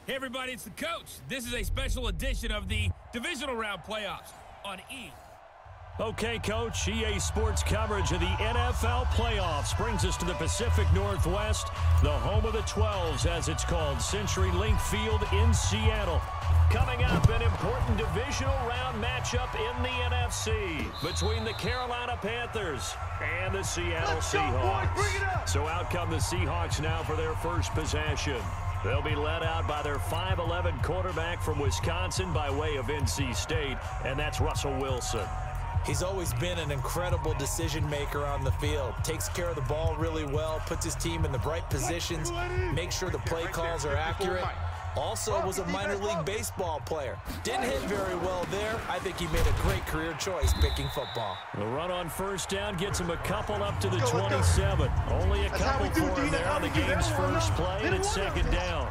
Hey everybody, it's the coach. This is a special edition of the Divisional Round Playoffs on E. Okay, Coach, EA Sports coverage of the NFL playoffs brings us to the Pacific Northwest, the home of the 12s, as it's called, CenturyLink Field in Seattle. Coming up, an important divisional round matchup in the NFC between the Carolina Panthers and the Seattle Seahawks. So out come the Seahawks now for their first possession. They'll be led out by their 5'11" quarterback from Wisconsin by way of NC State, and that's Russell Wilson. He's always been an incredible decision maker on the field. Takes care of the ball really well, puts his team in the right positions, makes sure the play calls are accurate. Also was a minor league baseball player. Didn't hit very well there. I think he made a great career choice picking football. The run on first down gets him a couple up to the 27. Only a couple for him there on the game's first play, and it's second down.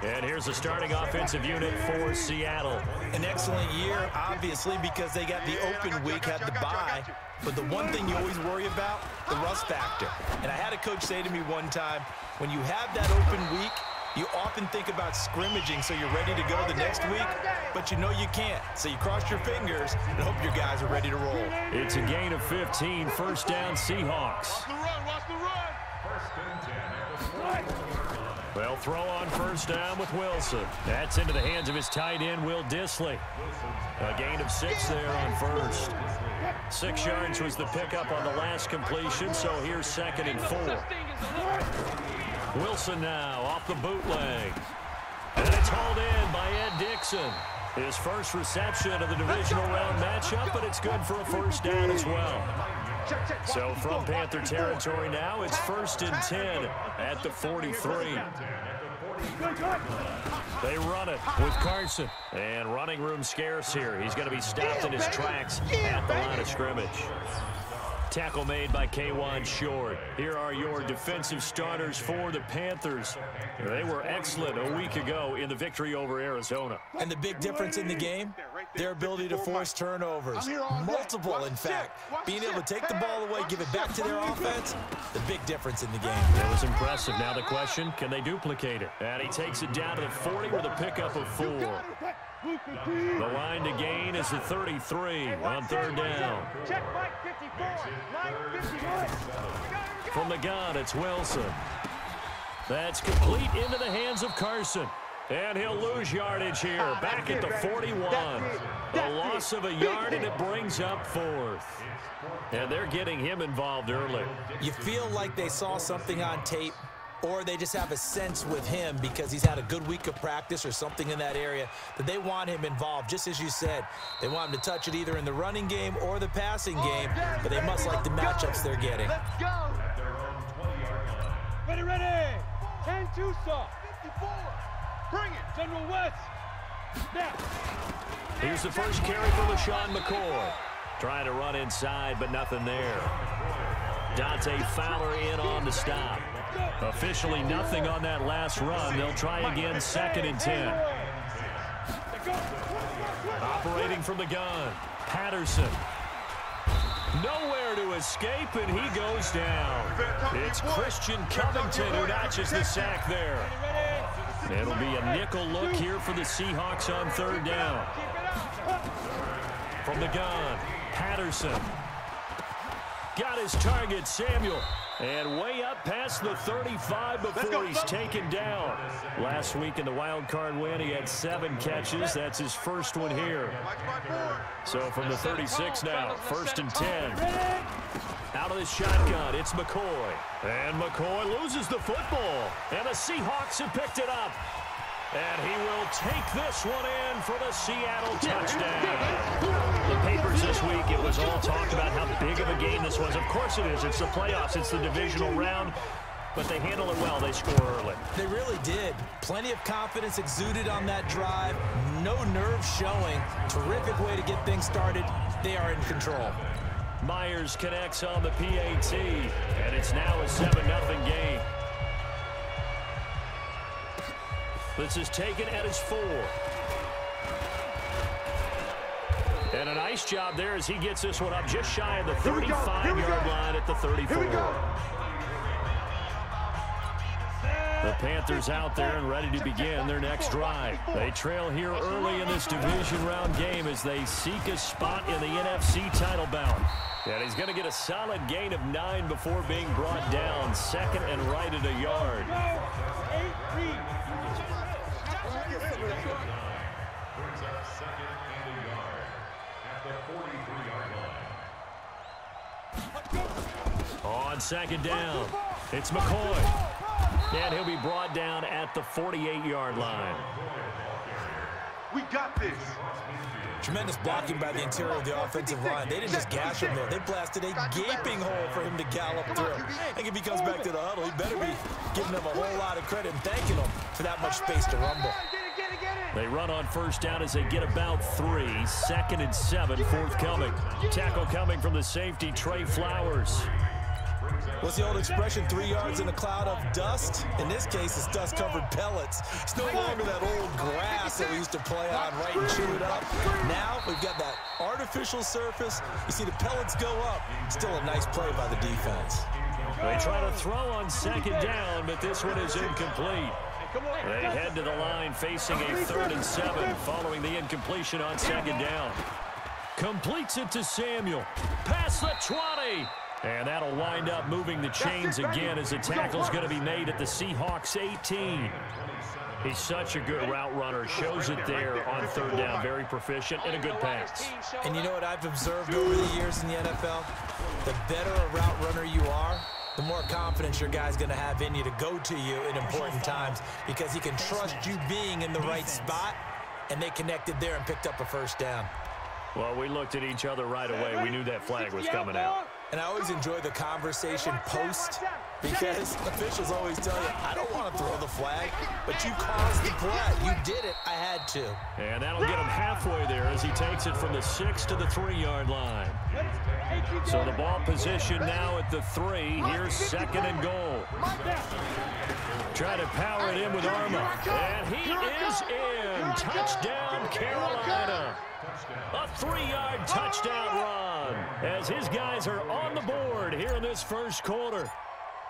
And here's the starting offensive unit for Seattle. An excellent year, obviously, because they got the open week, had the bye. But the one thing you always worry about, the rust factor. And I had a coach say to me one time, when you have that open week, you often think about scrimmaging so you're ready to go the next week, but you know you can't. So you cross your fingers and hope your guys are ready to roll. It's a gain of 15, first down Seahawks. Watch the run. They'll throw on first down with Wilson. That's into the hands of his tight end, Will Dissly. A gain of 6 there on first. 6 yards was the pickup on the last completion, so here's 2nd and 4. Wilson now off the bootleg. And it's hauled in by Ed Dixon. His first reception of the divisional round matchup, but it's good for a first down as well. So from Panther territory now, it's 1st and 10 at the 43. They run it with Carson. And running room scarce here. He's going to be stopped in his tracks at the line of scrimmage. Tackle made by K'Wan Short. Here are your defensive starters for the Panthers. They were excellent a week ago in the victory over Arizona. And the big difference in the game, their ability to force turnovers. Multiple, in fact. Being able to take the ball away, give it back to their offense, the big difference in the game. That was impressive. Now the question, can they duplicate it? And he takes it down to the 40 with a pickup of 4. The line to gain is the 33 on third down. From the gun, it's Wilson. That's complete into the hands of Carson. And he'll lose yardage here, back at the 41. A loss of a yard, and it brings up 4th. And they're getting him involved early. You feel like they saw something on tape, or they just have a sense with him because he's had a good week of practice or something in that area that they want him involved. Just as you said, they want him to touch it either in the running game or the passing game, but they must like the matchups they're getting. Let's go. Ready. 10-2 soft. 54. Bring it. General West. Now. Here's the first carry for LaShawn McCoy. Trying to run inside, but nothing there. Dante Fowler in on the stop. Officially nothing on that last run. They'll try again, 2nd and 10. Operating from the gun, Patterson. Nowhere to escape, and he goes down. It's Christian Covington who notches the sack there. It'll be a nickel look here for the Seahawks on third down. From the gun, Patterson. Got his target, Samuel. And way up past the 35 before he's taken down. Last week in the wild card win, he had 7 catches. That's his first one here. So from the 36 now, 1st and 10. Out of the shotgun, it's McCoy. And McCoy loses the football. And the Seahawks have picked it up. And he will take this one in for the Seattle touchdown. The papers this week, it was all talk about how big of a game this was. Of course it is. It's the playoffs. It's the divisional round. but they handle it well. They score early. They really did. Plenty of confidence exuded on that drive. No nerves showing. Terrific way to get things started. They are in control. Myers connects on the PAT, and it's now a 7-0 game. This is taken at his 4. And a nice job there as he gets this one up just shy of the 35-yard line at the 34. The Panthers out there and ready to begin their next drive. They trail here early in this division round game as they seek a spot in the NFC title bout. And he's going to get a solid gain of 9 before being brought down. Second and right at a yard. On second down, it's McCoy. And he'll be brought down at the 48-yard line. We got this. Tremendous blocking by the interior of the offensive line. They didn't just gash him there. They blasted a gaping hole for him to gallop through. I think if he comes back to the huddle, he better be giving them a whole lot of credit and thanking them for that much space to rumble. They run on first down as they get about 3. Second and 7 forthcoming. Tackle coming from the safety, Trey Flowers. What's the old expression, 3 yards in a cloud of dust? In this case, it's dust-covered pellets. It's no longer that old grass that we used to play on, right, and chew it up. Now we've got that artificial surface. You see the pellets go up. Still a nice play by the defense. They try to throw on second down, but this one is incomplete. They head to the line facing a 3rd and 7 following the incompletion on second down. Completes it to Samuel. Past the 20. And that'll wind up moving the chains again as the tackle's going to be made at the Seahawks 18. He's such a good route runner. Shows it there on 3rd down. Very proficient and a good pass. And you know what I've observed over the years in the NFL? The better a route runner you are, the more confidence your guy's going to have in you to go to you in important times because he can trust you being in the right spot, and they connected there and picked up a 1st down. Well, we looked at each other right away. We knew that flag was coming out. And I always enjoy the conversation post because officials always tell you, I don't want to throw the flag, but you caused the play. You did it. I had to. And that'll get him halfway there as he takes it from the 6 to the 3-yard line. So the ball position now at the 3. Here's 2nd and goal. Try to power it in with Arma. And he is in. Touchdown, Carolina. A 3-yard touchdown run as his guys are on the board here in this first quarter.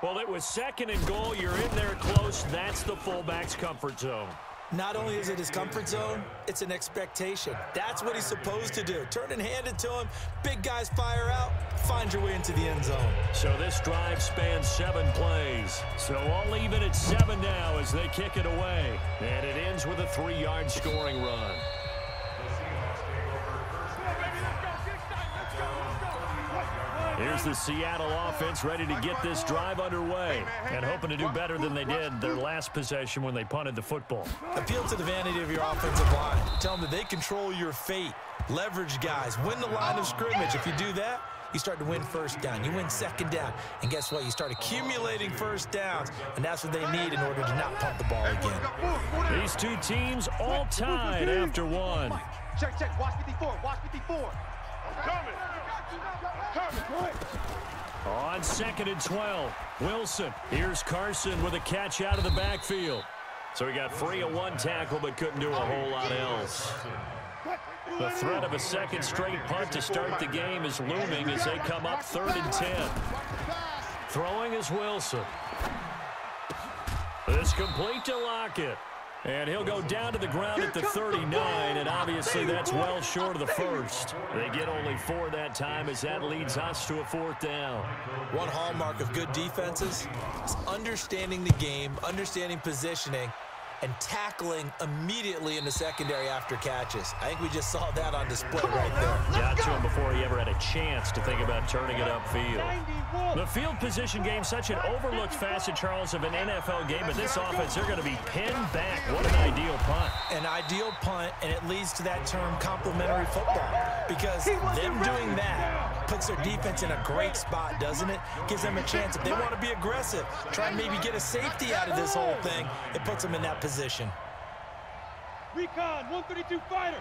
Well, it was 2nd and goal. You're in there close. That's the fullback's comfort zone. Not only is it his comfort zone, it's an expectation. That's what he's supposed to do. Turn and hand it to him. Big guys fire out. Find your way into the end zone. So this drive spans 7 plays. So all even at 7 now as they kick it away. And it ends with a 3-yard scoring run. Here's the Seattle offense ready to get this drive underway and hoping to do better than they did their last possession when they punted the football. Appeal to the vanity of your offensive line. Tell them that they control your fate. Leverage guys. Win the line of scrimmage. If you do that, you start to win 1st down. You win 2nd down. And guess what? You start accumulating 1st downs, and that's what they need in order to not punt the ball again. These two teams all tied after 1. Check. Watch 54. Watch 54. I'm coming. On 2nd and 12, Wilson. Here's Carson with a catch out of the backfield. So he got free of 1 tackle but couldn't do a whole lot else. The threat of a 2nd straight punt to start the game is looming as they come up 3rd and 10. Throwing is Wilson. It's complete to Lockett. And he'll go down to the ground at the 39, and obviously that's well short of the 1st. They get only 4 that time as that leads us to a 4th down. One hallmark of good defenses is understanding the game, understanding positioning, and tackling immediately in the secondary after catches. I think we just saw that on display right there. Got to him before he ever had a chance to think about turning it upfield. The field position game, such an overlooked facet, Charles, of an NFL game, but this offense, they're going to be pinned back. What an ideal punt. An ideal punt, and it leads to that term complementary football, because them doing that puts their defense in a great spot, doesn't it? Gives them a chance. If they want to be aggressive, try and maybe get a safety out of this whole thing, it puts them in that position. Recon, 132 fighter.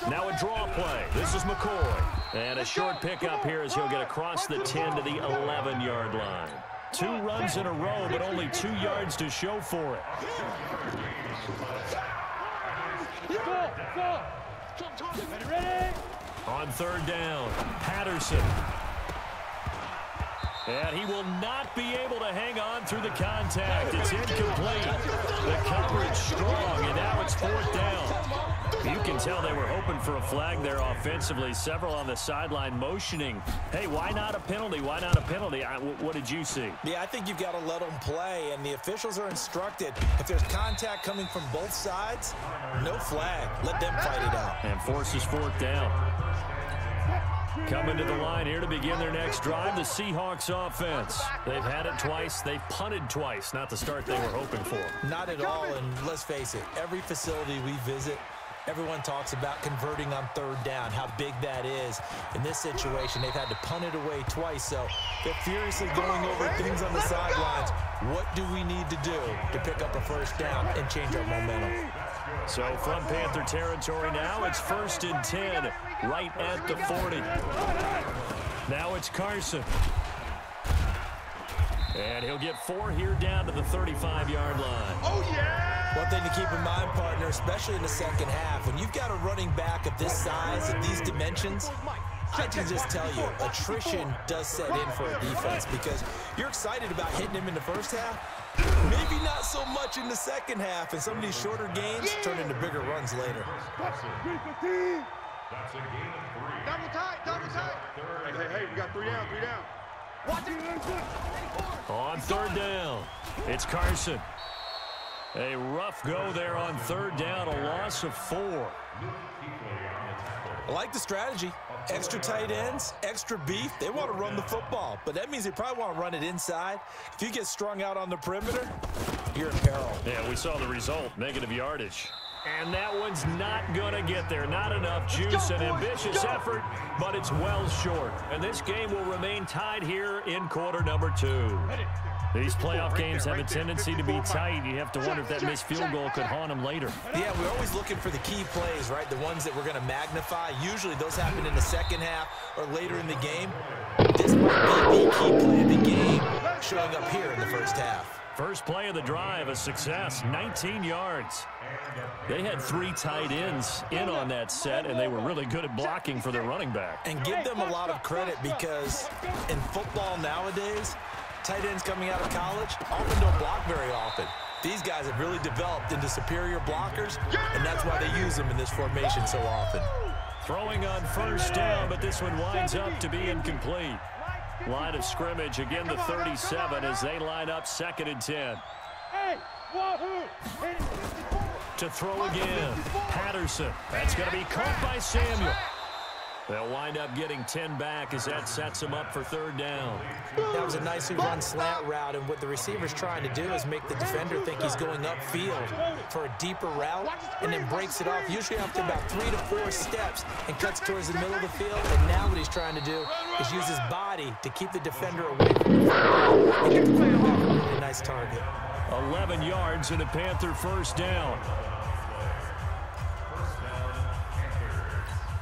Now a draw play. This is McCoy. And a short pickup here as he'll get across the 10 to the 11-yard line. 2 runs in a row, but only 2 yards to show for it. Ready? On 3rd down, Patterson. And he will not be able to hang on through the contact. It's incomplete. The coverage strong, and now it's 4th down. You can tell they were hoping for a flag there offensively. Several on the sideline motioning. Hey, why not a penalty? Why not a penalty? What did you see? Yeah, I think you've got to let them play, and the officials are instructed. If there's contact coming from both sides, no flag. Let them fight it out. And forces 4th down. Coming to the line here to begin their next drive, the Seahawks offense. They've had it twice. They've punted twice. Not the start they were hoping for. Not at all, and let's face it, every facility we visit, everyone talks about converting on 3rd down, how big that is. In this situation, they've had to punt it away twice, so they're furiously going over things on the sidelines. What do we need to do to pick up a 1st down and change our momentum? So from Panther territory now, it's 1st and 10, right at the 40. Now it's Carson. And he'll get 4 here down to the 35-yard line. Oh, yeah! One thing to keep in mind, partner, especially in the second half, when you've got a running back of this size, of these dimensions, I can just tell you, attrition does set in for a defense because you're excited about hitting him in the first half. Maybe not so much in the second half, and some of these shorter gains turn into bigger runs later. That's a gain of 3. Double tight. Hey, we got 3 down, 3 down. Watch it. On 3rd down, it's Carson. A rough go there on 3rd down, a loss of 4. I like the strategy. Extra tight ends, extra beef. They want to run the football, but that means they probably want to run it inside. If you get strung out on the perimeter, you're in peril. Yeah, we saw the result, negative yardage. And that one's not going to get there. Not enough juice, an ambitious effort, but it's well short. And this game will remain tied here in quarter number 2. These playoff games have a tendency to be tight. You have to wonder if that missed field goal could haunt them later. Yeah, we're always looking for the key plays, right? The ones that we're going to magnify. Usually those happen in the second half or later in the game. This might be the key play of the game showing up here in the first half. First play of the drive, a success, 19 yards. They had 3 tight ends in on that set, and they were really good at blocking for their running back. And give them a lot of credit because in football nowadays, tight ends coming out of college often don't block very often. These guys have really developed into superior blockers, and that's why they use them in this formation so often. Throwing on 1st down, but this one winds up to be incomplete. Line of scrimmage, again the 37 as they line up 2nd and 10. To throw again, Patterson. That's going to be caught by Samuel. They'll wind up getting 10 back as that sets them up for 3rd down. That was a nicely run slant route, and what the receiver's trying to do is make the defender think he's going upfield for a deeper route and then breaks it off, usually after about 3 to 4 steps, and cuts towards the middle of the field. And now what he's trying to do is use his body to keep the defender away from the football and get the quarterback a really nice target. 11 yards and a Panther 1st down.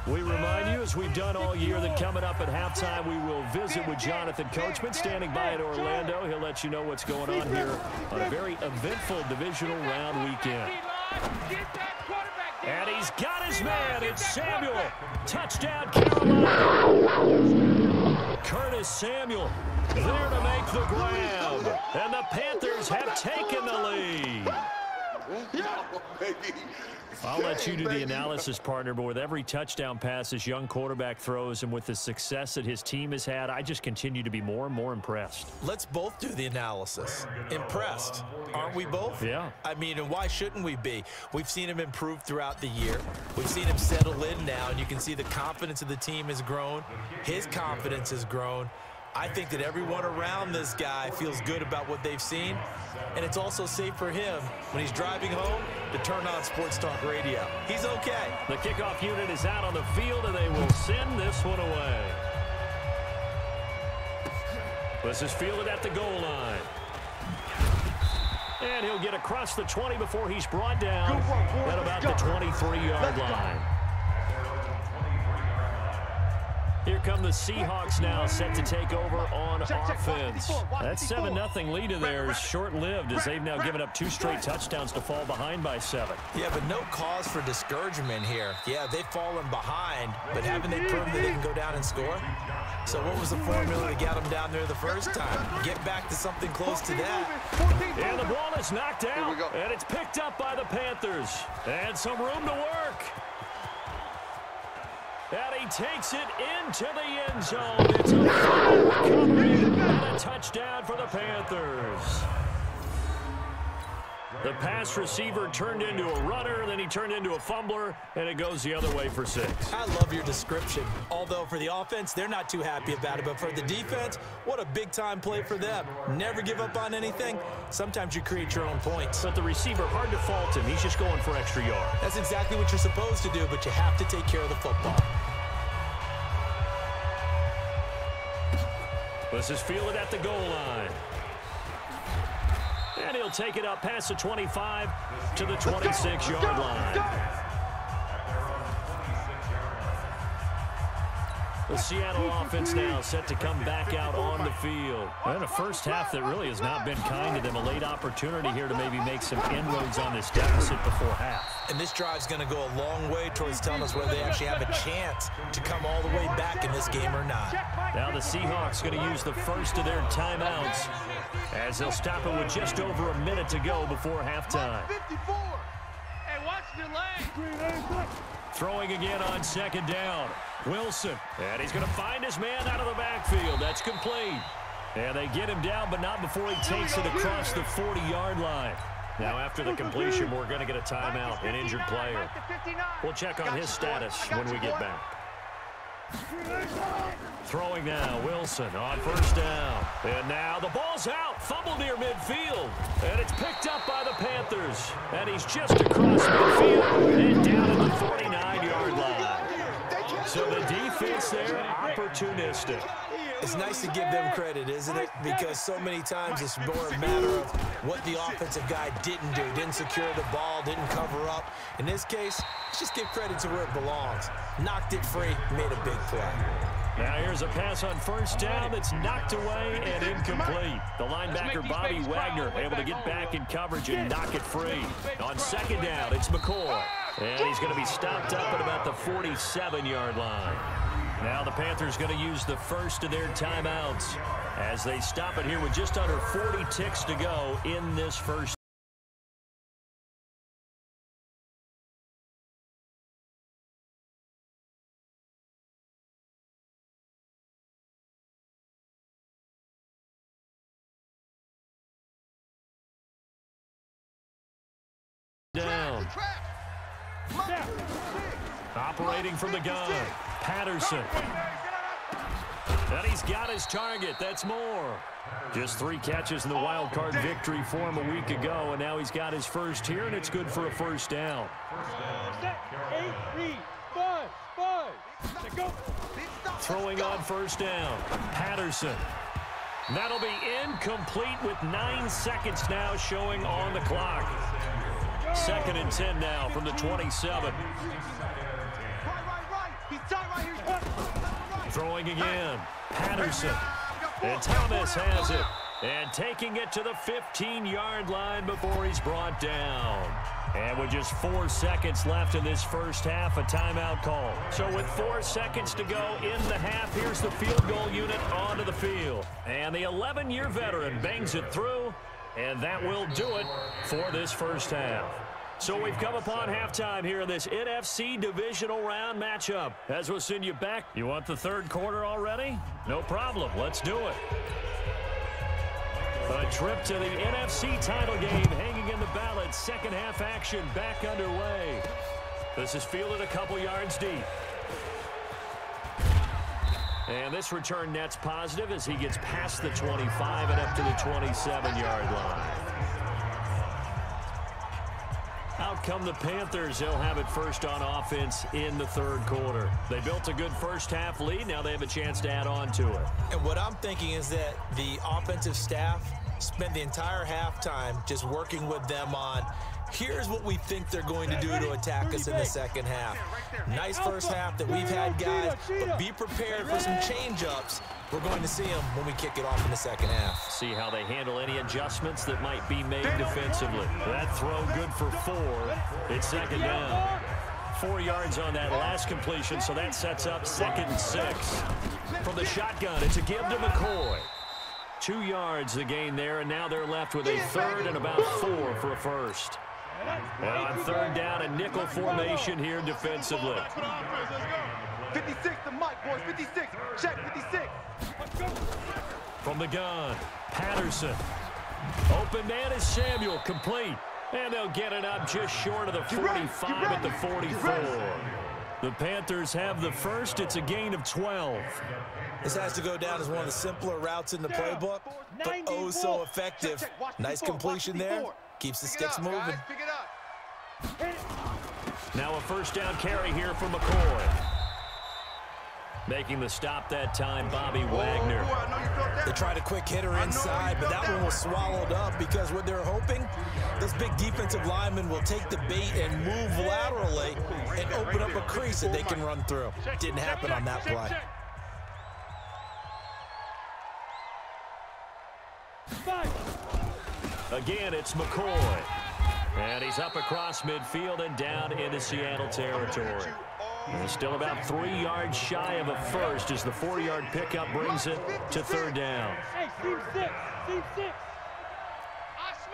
We remind you, as we've done all year, that coming up at halftime, we will visit with Jonathan Coachman, standing by at Orlando. He'll let you know what's going on here on a very eventful divisional round weekend. And he's got his man. It's Samuel. Touchdown, Carolina. Curtis Samuel there to make the grab. And the Panthers have taken the lead. I'll let you do the analysis, partner, but with every touchdown pass this young quarterback throws and with the success that his team has had, I just continue to be more and more impressed. Let's both do the analysis. Impressed, aren't we both? Yeah. I mean, and why shouldn't we be? We've seen him improve throughout the year. We've seen him settle in now, and you can see the confidence of the team has grown. His confidence has grown. I think that everyone around this guy feels good about what they've seen, and it's also safe for him when he's driving home to turn on Sports Talk Radio. He's okay. The kickoff unit is out on the field, and they will send this one away. This is fielded at the goal line. And he'll get across the 20 before he's brought down at about the 23-yard line. Here come the Seahawks now, set to take over on offense. That 7-0 lead of theirs short-lived as they've now given up 2 straight touchdowns to fall behind by 7. Yeah, but no cause for discouragement here. Yeah, they've fallen behind, but haven't they proven that they can go down and score? So what was the formula to get them down there the first time? Get back to something close to that. And the ball is knocked out, and it's picked up by the Panthers. And some room to work. And he takes it into the end zone. It's a recovery and a touchdown for the Panthers. The pass receiver turned into a runner, then he turned into a fumbler, and it goes the other way for 6. I love your description. Although for the offense, they're not too happy about it. But for the defense, what a big-time play for them. Never give up on anything. Sometimes you create your own points. But the receiver, hard to fault him. He's just going for extra yards. That's exactly what you're supposed to do, but you have to take care of the football. This is fielded at the goal line. And he'll take it up past the 25 to the 26-yard line. The Seattle offense now set to come back out on the field. And a first half that really has not been kind to them. A late opportunity here to maybe make some inroads on this deficit before half. And this drive's going to go a long way towards telling us whether they actually have a chance to come all the way back in this game or not. Now the Seahawks going to use the first of their timeouts as they'll stop it with just over a minute to go before halftime. Hey, watch the leg. Throwing again on second down. Wilson, and he's going to find his man out of the backfield. That's complete. And they get him down, but not before he takes it across the 40-yard line. Now, after the completion, we're going to get a timeout, an injured player. We'll check on his status when we get back. Throwing now, Wilson on first down. And now the ball's out, fumbled near midfield. And it's picked up by the Panthers. And he's just across midfield and down at the 49-yard line. So the defense there, opportunistic. It's nice to give them credit, isn't it? Because so many times it's more a matter of what the offensive guy didn't do. Didn't secure the ball, didn't cover up. In this case, let's just give credit to where it belongs. Knocked it free, made a big play. Now here's a pass on first down that's knocked away and incomplete. The linebacker, Bobby Wagner, able to get back in coverage and knock it free. On second down, it's McCoy. And he's going to be stopped up at about the 47-yard line. Now the Panthers going to use the first of their timeouts as they stop it here with just under 40 ticks to go in this first. Down. Operating from the gun, Patterson. And he's got his target. That's more. Just 3 catches in the wild card victory for him a week ago, and now he's got his first here, and it's good for a first down. Throwing on first down, Patterson. That'll be incomplete with 9 seconds now showing on the clock. 2nd and 10 now from the 27. Throwing again, Patterson. And Thomas has it. And taking it to the 15-yard line before he's brought down. And with just 4 seconds left in this first half, a timeout call. So with 4 seconds to go in the half, here's the field goal unit onto the field. And the 11-year veteran bangs it through. And that will do it for this first half. So we've come upon halftime here in this NFC Divisional Round matchup. As we'll send you back, you want the third quarter already? No problem. Let's do it. A trip to the NFC title game hanging in the balance. Second half action back underway. This is fielded a couple yards deep. And this return net's positive as he gets past the 25 and up to the 27-yard line. Out come the Panthers. They'll have it first on offense in the third quarter. They built a good first-half lead. Now they have a chance to add on to it. And what I'm thinking is that the offensive staff spent the entire halftime just working with them on, here's what we think they're going to do to attack us in the second half. Nice first half that we've had, guys, but be prepared for some change-ups. We're going to see them when we kick it off in the second half. See how they handle any adjustments that might be made defensively. That throw good for 4. It's second down. 4 yards on that last completion, so that sets up 2nd and 6. From the shotgun, it's a give to McCoy. 2 yards the gain there, and now they're left with a third and about 4 for a first. And on third down, a nickel formation here defensively. 56 to Mike, boys. 56. Check 56. From the gun, Patterson. Open man is Samuel, complete. And they'll get it up just short of the 45 at the 44. The Panthers have the first. It's a gain of 12. This has to go down as one of the simpler routes in the playbook, but oh so effective. Nice completion there. Keeps the sticks moving. Now a first down carry here for McCoy. Making the stop that time, Bobby Wagner. They tried a quick hitter inside, but that one was swallowed up because what they're hoping, those big defensive linemen will take the bait and move laterally and open up a crease that they can run through. Didn't happen on that play. Again, it's McCoy. And he's up across midfield and down into Seattle territory. And still about 3 yards shy of a first as the 4-yard pickup brings it to third down. Hey, team 6, team 6.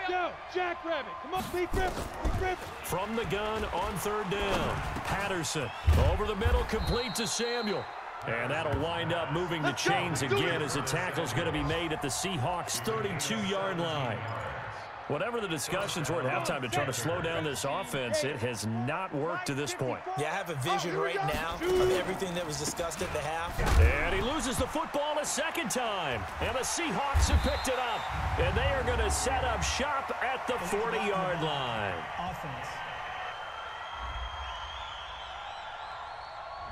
Go, Jackrabbit. Come on, Big Ripper. From the gun on third down. Patterson over the middle, complete to Samuel. And that'll wind up moving the chains again as a tackle's going to be made at the Seahawks' 32-yard line. Whatever the discussions were at halftime to try to slow down this offense, it has not worked to this point. Yeah, I have a vision right now of everything that was discussed at the half. And he loses the football a second time. And the Seahawks have picked it up. And they are going to set up shop at the 40-yard line.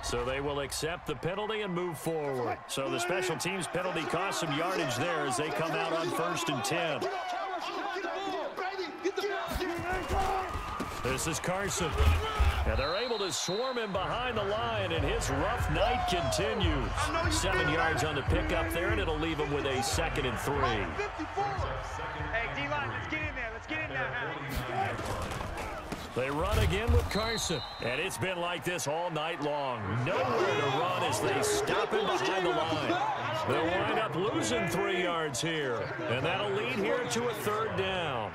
So they will accept the penalty and move forward. So the special teams penalty cost some yardage there as they come out on 1st and 10. This is Carson. And they're able to swarm him behind the line, and his rough night continues. 7 yards on the pickup there, and it'll leave him with a 2nd and 3. Hey, D-line, let's get in there. Let's get in there. They run again with Carson, and it's been like this all night long. Nowhere to run as they stop him behind the line. They'll wind up losing 3 yards here, and that'll lead here to a third down.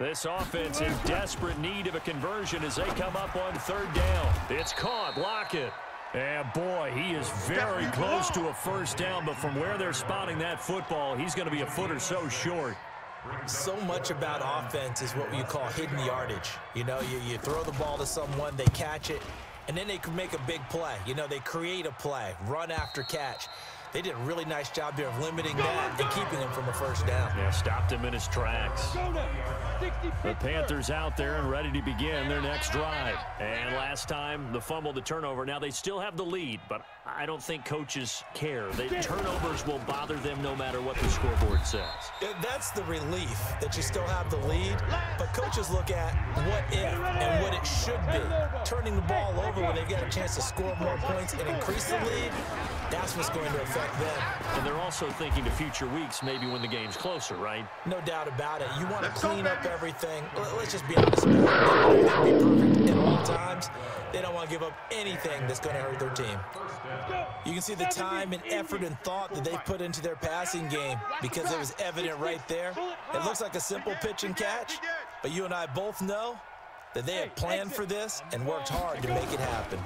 This offense in desperate need of a conversion as they come up on third down. It's caught. Lockett. And, boy, he is very close to a first down, but from where they're spotting that football, he's going to be a foot or so short. So much about offense is what you call hidden yardage. You know, you throw the ball to someone, they catch it, and then they can make a big play. You know, they create a play, run after catch. They did a really nice job there of limiting that and keeping him from a first down. Yeah, stopped him in his tracks. The Panthers out there and ready to begin their next drive. And last time, the fumble, the turnover. Now they still have the lead, but I don't think coaches care. The turnovers will bother them no matter what the scoreboard says. That's the relief that you still have the lead, but coaches look at what if and what it should be. Turning the ball over when they get a chance to score more points and increase the lead, that's what's going to affect them. And they're also thinking to future weeks, maybe when the game's closer, right? No doubt about it. You want to clean up everything. Let's just be honest about it. They want to be perfect at all times. They don't want to give up anything that's going to hurt their team. You can see the time and effort and thought that they put into their passing game because it was evident right there. It looks like a simple pitch and catch, but you and I both know that they have planned for this and worked hard to make it happen.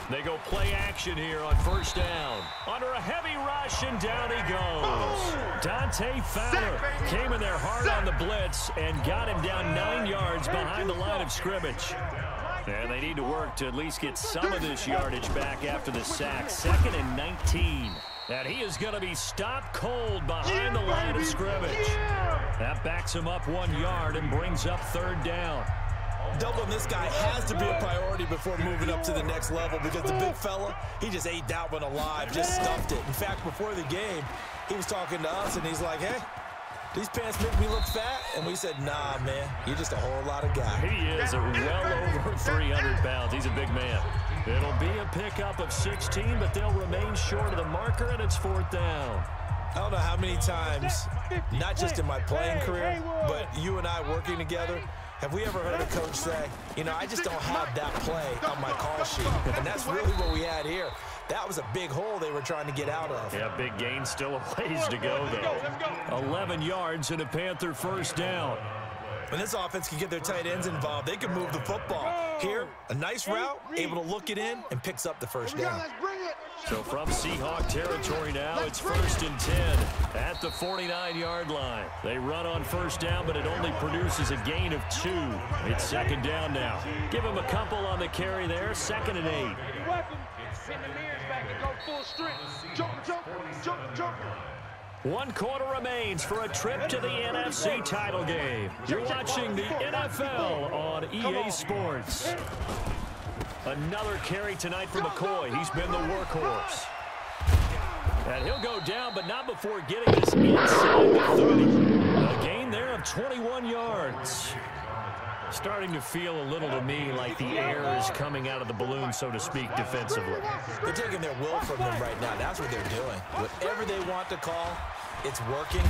They go play action here on first down. Under a heavy rush, and down he goes. Dante Fowler came in there hard on the blitz and got him down 9 yards behind the line of scrimmage. And they need to work to at least get some of this yardage back after the sack. 2nd and 19. And he is going to be stopped cold behind the line of scrimmage. That backs him up 1 yard and brings up 3rd down. Doubling this guy has to be a priority before moving up to the next level because the big fella, he just ate that one alive, just stuffed it. In fact, before the game, he was talking to us, and he's like, hey, these pants make me look fat. And we said, nah, man, you're just a whole lot of guy. He is well over 300 pounds. He's a big man. It'll be a pickup of 16, but they'll remain short of the marker, and it's 4th down. I don't know how many times, not just in my playing career, but you and I working together, have we ever heard a coach say, you know, I just don't have that play on my call sheet? And that's really what we had here. That was a big hole they were trying to get out of. Yeah, big gain, still a ways to go, though. 11 yards and a Panther 1st down. When this offense can get their tight ends involved, they can move the football. Here, a nice route, able to look it in, and picks up the 1st down. So from Seahawk territory now, it's 1st and 10 at the 49-yard line. They run on 1st down, but it only produces a gain of 2. It's 2nd down now. Give him a couple on the carry there, 2nd and 8. Send the mirrors back and go full strength. Jump. 1 quarter remains for a trip to the NFC title game. You're watching the NFL on EA Sports. Another carry tonight for McCoy. He's been the workhorse. And he'll go down, but not before getting this inside the 30. A gain there of 21 yards. Starting to feel a little to me like the air is coming out of the balloon, so to speak, defensively. They're taking their will from him right now. That's what they're doing. Whatever they want to call, it's working.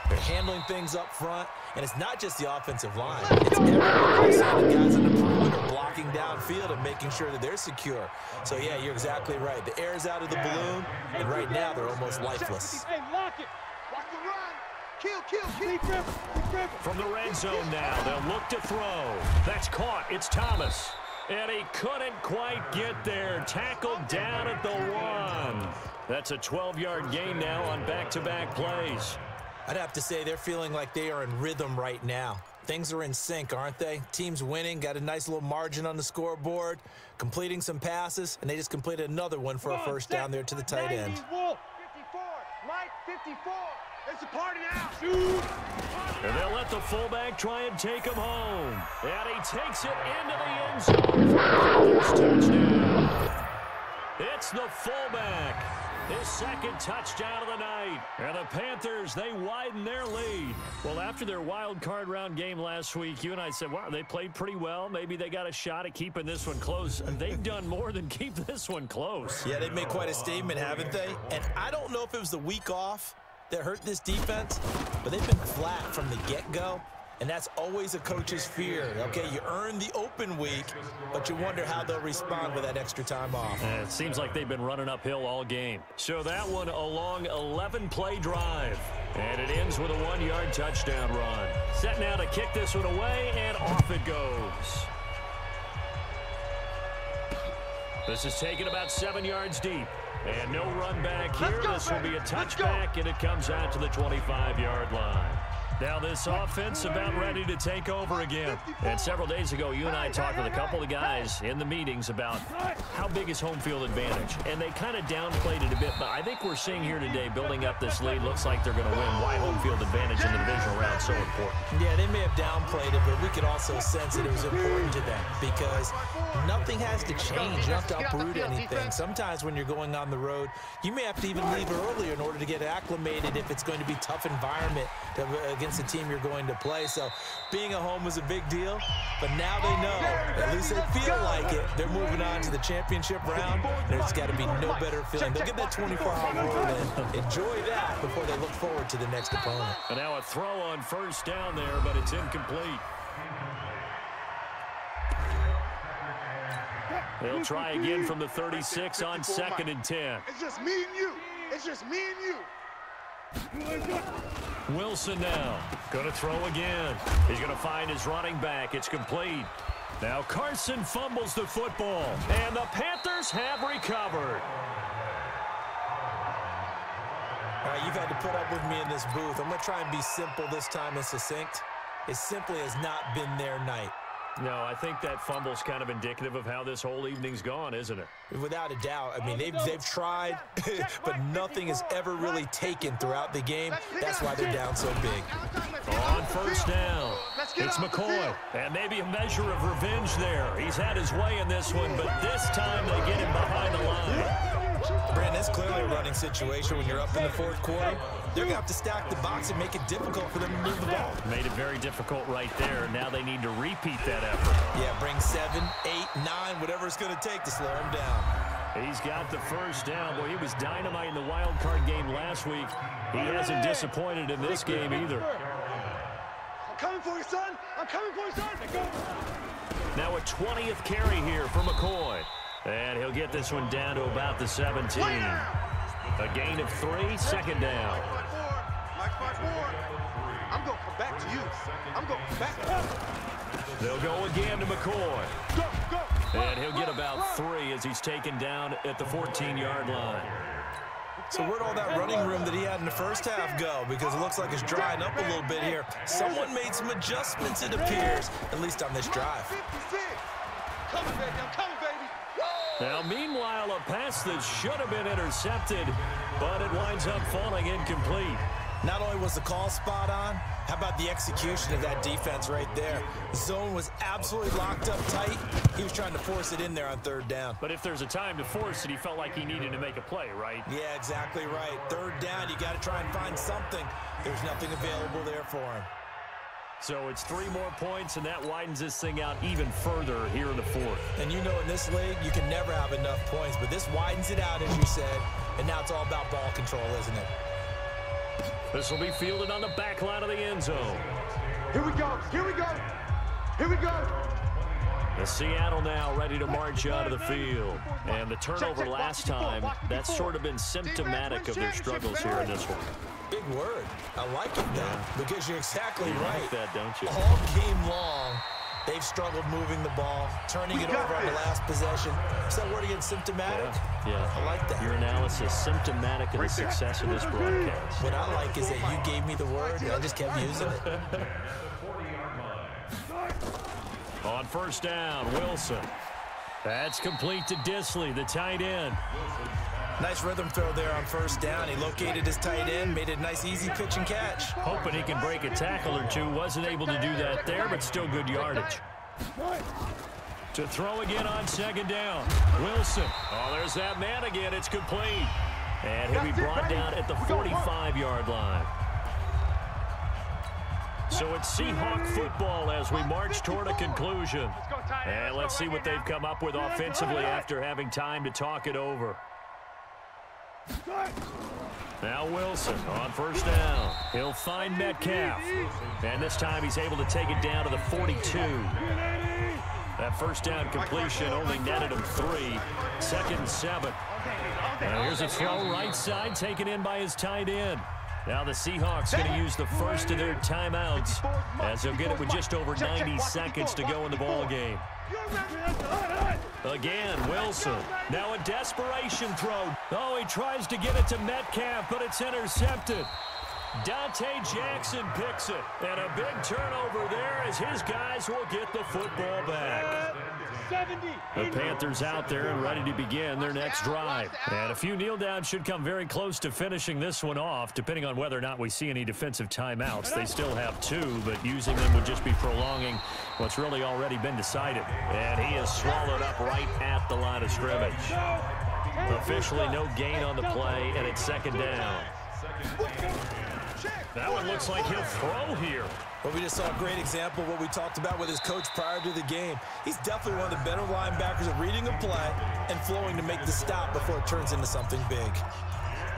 They're handling things up front. And it's not just the offensive line. It's everybody. The guys in the perimeter blocking downfield and making sure that they're secure. So, yeah, you're exactly right. The air's out of the balloon, and right now they're almost lifeless. Hey, lock it. Watch the run. Kill. From the red zone now, they'll look to throw. That's caught. It's Thomas. And he couldn't quite get there. Tackled down at the 1. That's a 12-yard gain now on back-to-back plays. I'd have to say they're feeling like they are in rhythm right now. Things are in sync, aren't they? Team's winning, got a nice little margin on the scoreboard, completing some passes, and they just completed another one for a 1st down there to the tight end. 54, Mike, 54. It's a party now. Shoot. And they'll let the fullback try and take him home. And he takes it into the end zone for Panthers touchdown. It's the fullback. His 2nd touchdown of the night. And the Panthers, they widen their lead. Well, after their wild card round game last week, you and I said, wow, they played pretty well. Maybe they got a shot at keeping this one close. And they've done more than keep this one close. Yeah, they've made quite a statement, haven't they? And I don't know if it was the week off that hurt this defense, but they've been flat from the get-go. And that's always a coach's fear. Okay, you earn the open week, but you wonder how they'll respond with that extra time off. It seems like they've been running uphill all game. So that one a long 11-play drive. And it ends with a 1-yard touchdown run. Set now to kick this one away, and off it goes. This is taken about 7 yards deep. And no run back here. This will be a touchback, and it comes out to the 25-yard line. Now this offense about ready to take over again. And several days ago, you and I talked with a couple of guys in the meetings about how big is home field advantage. And they kind of downplayed it a bit, but I think we're seeing here today, building up this lead, looks like they're going to win. Why home field advantage in the divisional round is so important. Yeah, they may have downplayed it, but we could also sense that it was important to them because nothing has to change. You don't have to uproot anything. Sometimes when you're going on the road, you may have to even leave earlier in order to get acclimated if it's going to be a tough environment against the team you're going to play. So being at home was a big deal, but now they know, at least they feel like it, they're moving on to the championship round. There's got to be no better feeling. They'll get that 24-hour road in. Enjoy that before they look forward to the next opponent. And now a throw on 1st down there, but it's incomplete. They'll try again from the 36 on 2nd and 10. It's just me and you. It's just me and you. Wilson now going to throw again. He's going to find his running back. It's complete. Now Carson fumbles the football, and the Panthers have recovered. All right, you've had to put up with me in this booth. I'm going to try and be simple this time and succinct. It simply has not been their night. No, I think that fumble's kind of indicative of how this whole evening's gone, isn't it? Without a doubt. I mean, they've tried, but nothing has ever really taken throughout the game. That's why they're down so big. On first down, it's McCoy. And maybe a measure of revenge there. He's had his way in this one, but this time they get him behind the line. Brandon, it's clearly a running situation when you're up in the fourth quarter. They're going to have to stack the box and make it difficult for them to move the ball. Made it very difficult right there. Now they need to repeat that effort. Yeah, bring 7, 8, 9, whatever it's going to take to slow him down. He's got the first down. Boy, he was dynamite in the wild card game last week. He hasn't disappointed in this game either. I'm coming for you, son. I'm coming for you, son. Now a 20th carry here for McCoy. And he'll get this one down to about the 17. A gain of 3, second down. I'm going to come back to you. I'm going to come back. They'll go again to McCoy. Go. And he'll get about 3 as he's taken down at the 14-yard line. So where'd all that running room that he had in the first half go? Because it looks like it's drying up a little bit here. Someone made some adjustments, it appears, at least on this drive. Coming, baby. I'm coming, baby. Now, meanwhile, a pass that should have been intercepted, but it winds up falling incomplete. Not only was the call spot on, how about the execution of that defense right there? The zone was absolutely locked up tight. He was trying to force it in there on third down. But if there's a time to force it, he felt like he needed to make a play, right? Yeah, exactly right. Third down, you got to try and find something. There's nothing available there for him. So it's 3 more points, and that widens this thing out even further here in the fourth. And you know in this league, you can never have enough points, but this widens it out, as you said, and now it's all about ball control, isn't it? This will be fielded on the back line of the end zone. Here we go. Here we go. Here we go. The Seattle now ready to march out of the field. And the turnover last time, that's sort of been symptomatic of their struggles here in this one. Big word. I like it, though, because you're exactly right. Like that, don't you? All game long, they've struggled moving the ball, turning it over on the last possession. Is that word again, symptomatic? Yeah. I like that. Your analysis, symptomatic of the success of this broadcast. What I like is that you gave me the word, and I just kept using it. On first down, Wilson. That's complete to Disley, the tight end. Nice rhythm throw there on first down. He located his tight end, made it a nice, easy pitch and catch. Hoping he can break a tackle or two. Wasn't able to do that there, but still good yardage. To throw again on second down. Wilson. Oh, there's that man again. It's complete. And he'll be brought down at the 45-yard line. So it's Seahawk football as we march toward a conclusion. And let's see what they've come up with offensively after having time to talk it over. Now Wilson on first down. He'll find Metcalf. And this time he's able to take it down to the 42. That first down completion only netted him 3. 2nd and 7. Now here's a throw right side taken in by his tight end. Now the Seahawks going to use the first of their timeouts as they'll get it with just over 90 seconds to go in the ball game. Again, Wilson. Now a desperation throw. Oh, he tries to get it to Metcalf, but it's intercepted. Dante Jackson picks it. And a big turnover there as his guys will get the football back. The Panthers out there and ready to begin their next drive. And a few kneel downs should come very close to finishing this one off, depending on whether or not we see any defensive timeouts. They still have 2, but using them would just be prolonging what's really already been decided. And he is swallowed up right at the line of scrimmage. Officially no gain on the play, and it's 2nd down. That one looks like he'll throw here. Well, we just saw a great example of what we talked about with his coach prior to the game. He's definitely one of the better linebackers at reading a play and flowing to make the stop before it turns into something big.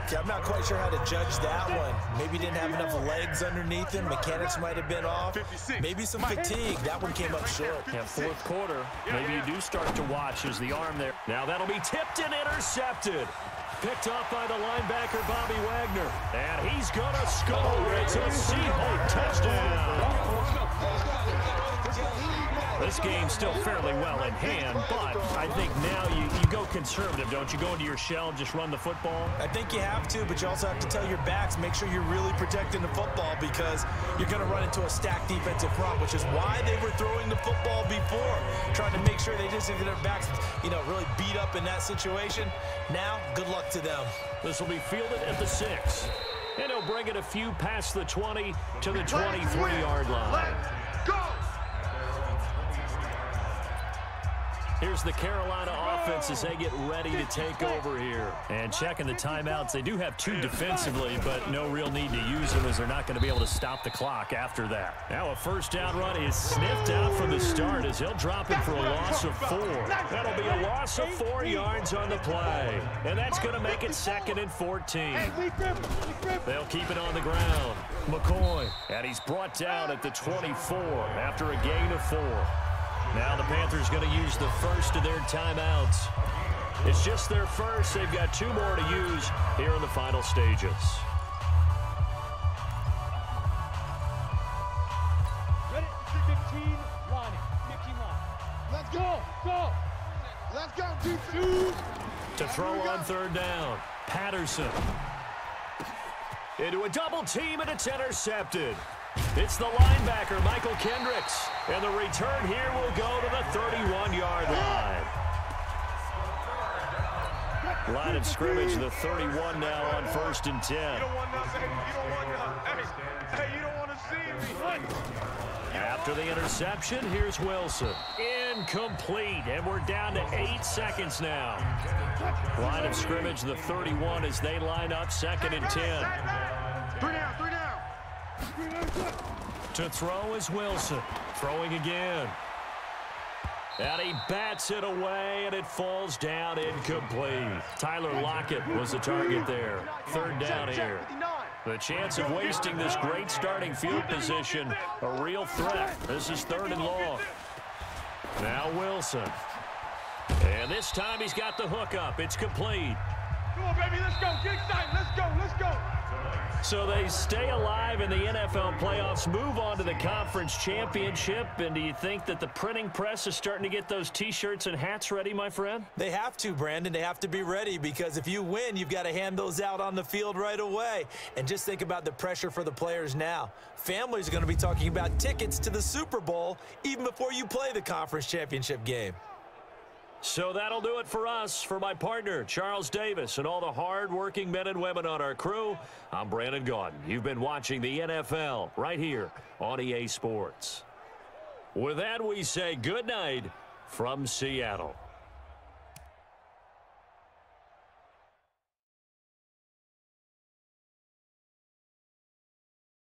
Okay, I'm not quite sure how to judge that one. Maybe he didn't have enough legs underneath him. Mechanics might have been off. Maybe some fatigue. That one came up short. Yeah, 4th quarter. Maybe you do start to watch as the arm there. Now that'll be tipped and intercepted. Picked up by the linebacker, Bobby Wagner. And he's going to score. It's a Seahawk touchdown. The this game still fairly well in hand, but I think now you go conservative, don't you? Go into your shell and just run the football? I think you have to, but you also have to tell your backs, make sure you're really protecting the football because you're going to run into a stacked defensive front, which is why they were throwing the football before, trying to make sure they just get their backs, really beat up in that situation. Now, good luck to them. This will be fielded at the 6. And he'll bring it a few past the 20 to the 23-yard line. Let's go! Here's the Carolina offense as they get ready to take over here. And checking the timeouts, they do have 2 defensively, but no real need to use them as they're not going to be able to stop the clock after that. Now a first down run is sniffed out from the start as they'll drop him for a loss of 4. That'll be a loss of 4 yards on the play. And that's going to make it 2nd and 14. They'll keep it on the ground. McCoy, and he's brought down at the 24 after a gain of 4. Now the Panthers going to use the first of their timeouts. It's just their first. They've got 2 more to use here in the final stages. Ready? 15 lining. 15 line. Let's go. Go. Let's go, D2. To throw on 3rd down. Patterson. Into a double team, and it's intercepted. It's the linebacker, Michael Kendricks. And the return here will go to the 31-yard line. Line of scrimmage, the 31 now on 1st and 10. You don't want to see me. After the interception, here's Wilson. Incomplete, and we're down to 8 seconds now. Line of scrimmage, the 31 as they line up 2nd and 10. 3 down. To throw is Wilson. Throwing again. And he bats it away, and it falls down incomplete. Tyler Lockett was the target there. 3rd down here. The chance of wasting this great starting field position, a real threat. This is 3rd and long. Now Wilson. And this time he's got the hook up. It's complete. Come on, baby, let's go. Get excited. Let's go. So they stay alive in the NFL playoffs, move on to the conference championship. And do you think that the printing press is starting to get those T-shirts and hats ready, my friend? They have to, Brandon. They have to be ready because if you win, you've got to hand those out on the field right away. And just think about the pressure for the players now. Families are going to be talking about tickets to the Super Bowl even before you play the conference championship game. So that'll do it for us. For my partner, Charles Davis, and all the hard-working men and women on our crew, I'm Brandon Gaudin. You've been watching the NFL right here on EA Sports. With that, we say good night from Seattle.